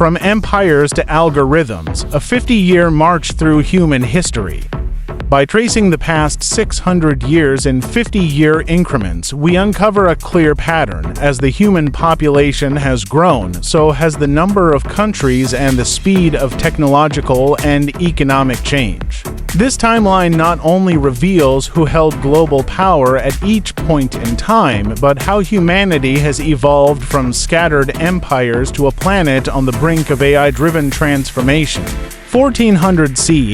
From empires to algorithms, a 50-year march through human history. By tracing the past 600 years in 50-year increments, we uncover a clear pattern. As the human population has grown, so has the number of countries and the speed of technological and economic change. This timeline not only reveals who held global power at each point in time, but how humanity has evolved from scattered empires to a planet on the brink of AI-driven transformation. 1400 CE,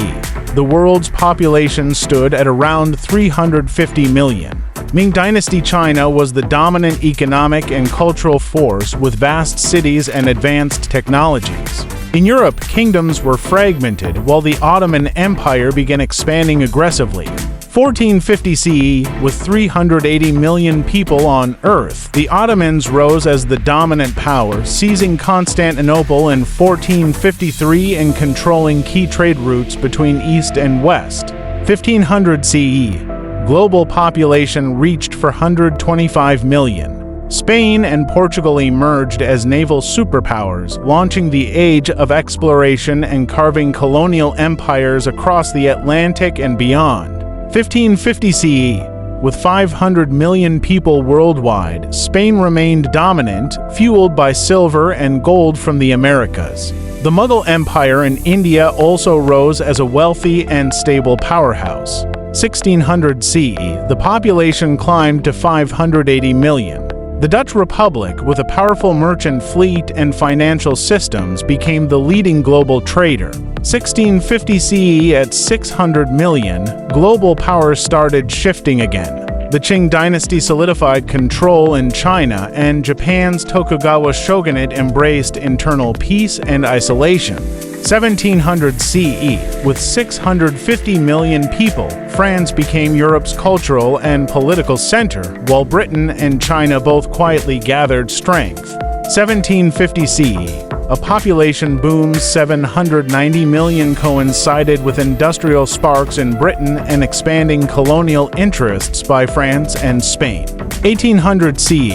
the world's population stood at around 350 million. Ming Dynasty China was the dominant economic and cultural force with vast cities and advanced technologies. In Europe, kingdoms were fragmented while the Ottoman Empire began expanding aggressively. 1450 CE, with 380 million people on Earth, the Ottomans rose as the dominant power, seizing Constantinople in 1453 and controlling key trade routes between East and West. 1500 CE, global population reached 425 million. Spain and Portugal emerged as naval superpowers, launching the age of exploration and carving colonial empires across the Atlantic and beyond. 1550 CE, with 500 million people worldwide, Spain remained dominant, fueled by silver and gold from the Americas. The Mughal Empire in India also rose as a wealthy and stable powerhouse. 1600 CE, the population climbed to 580 million. The Dutch Republic, with a powerful merchant fleet and financial systems, became the leading global trader. 1650 CE, at 600 million, global power started shifting again. The Qing dynasty solidified control in China, and Japan's Tokugawa shogunate embraced internal peace and isolation. 1700 CE, with 650 million people, France became Europe's cultural and political center, while Britain and China both quietly gathered strength. 1750 CE, a population boom 790 million coincided with industrial sparks in Britain and expanding colonial interests by France and Spain. 1800 CE,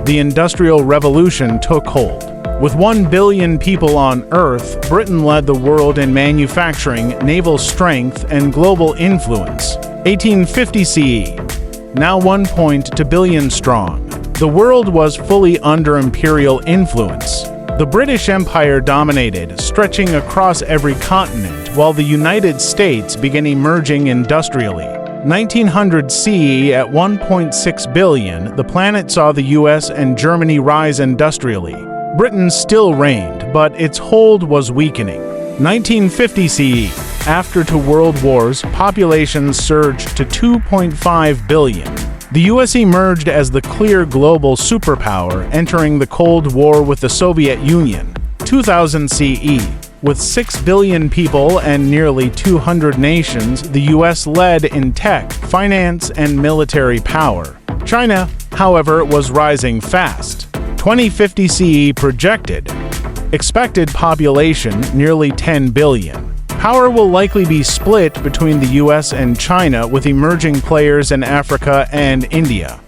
the Industrial Revolution took hold. With 1 billion people on Earth, Britain led the world in manufacturing, naval strength, and global influence. 1850 CE, now 1.2 billion strong. The world was fully under imperial influence. The British Empire dominated, stretching across every continent, while the United States began emerging industrially. 1900 CE, at 1.6 billion, the planet saw the US and Germany rise industrially. Britain still reigned, but its hold was weakening. 1950 CE, after two world wars, populations surged to 2.5 billion. The US emerged as the clear global superpower, entering the Cold War with the Soviet Union. 2000 CE, with 6 billion people and nearly 200 nations, the US led in tech, finance, and military power. China, however, was rising fast. 2050 CE projected. Expected population nearly 10 billion. Power will likely be split between the US and China, with emerging players in Africa and India.